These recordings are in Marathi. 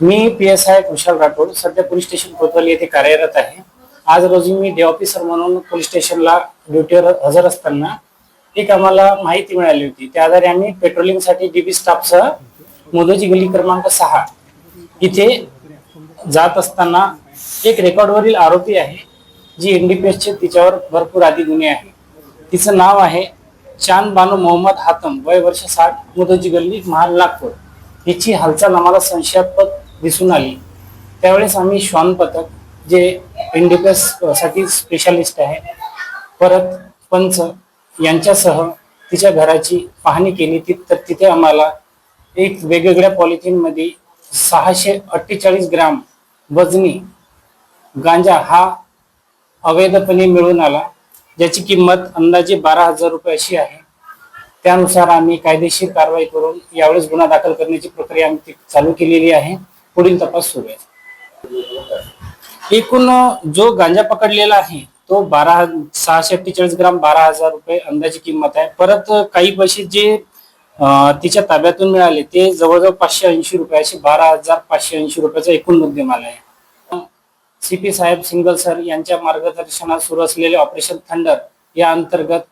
मी PSI कुशाल राठोड सध्या पोलीस स्टेशन कोतवाली येथे कार्यरत आहे। आज रोजी मी डे ऑफिसर म्हणून पोलीस स्टेशनला ड्युटीवर हजर असताना एक आम्हाला माहिती मिळाली होती। त्या आधारे आम्ही पेट्रोलिंग साठी डीबी स्टाफसह मोदोजी गल्ली क्रमांक 6 इथे जात असताना एक रेकॉर्डवरील आरोपी आहे जी NDPS चे तिच्यावर भरपूर आधी गुन्हे आहे। तिचं नाव आहे चांद बानो मोहम्मद हातम, वय वर्ष 60, मोदोजी गल्ली महाल नागपूर। हिची हालचाल आम्हाला संशयास्पद दिसून आली। त्यावेळेस आम्ही श्वान पथक जे NDPS साठी स्पेशलिस्ट आहे परत पंच यांच्यासह तिच्या घराची पाहणी केली। तर तिथे आम्हाला एक वेगवेगळ्या पॉलिथिन मध्ये 648 ग्राम वजनी गांजा हा अवैधपणे मिळून आला, ज्याची किंमत अंदाजे 12,000 रुपये अशी आहे। त्यानुसार आम्ही कायदेशीर कारवाई करून यावेळेस गुन्हा दाखल करण्याची प्रक्रिया आम्ही चालू केलेली आहे। पुढील तपास सुरू आहे। एकूण जो गांजा पकडलेला आहे तो 648 ग्राम 12,000 रुपये अंदाजी किंमत आहे। परत काही पैसे जे तिच्या ताब्यातून मिळाले ते जवळजवळ 580 रुपये, असे 12,580 रुपयाचा एकूण मुद्देमाल आहे। CP साहेब सिंगल सर यांच्या मार्गदर्शनात सुरू असलेले ऑपरेशन थंडर या अंतर्गत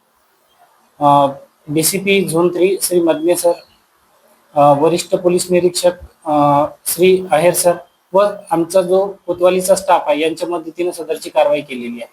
DCP zone 3 Shri Madane sir, वरिष्ठ पोलीस निरीक्षक श्री आहेर सर व आमचा जो कोतवालीचा स्टाफ आहे यांच्या मदतीने सदरची कारवाई केलेली आहे।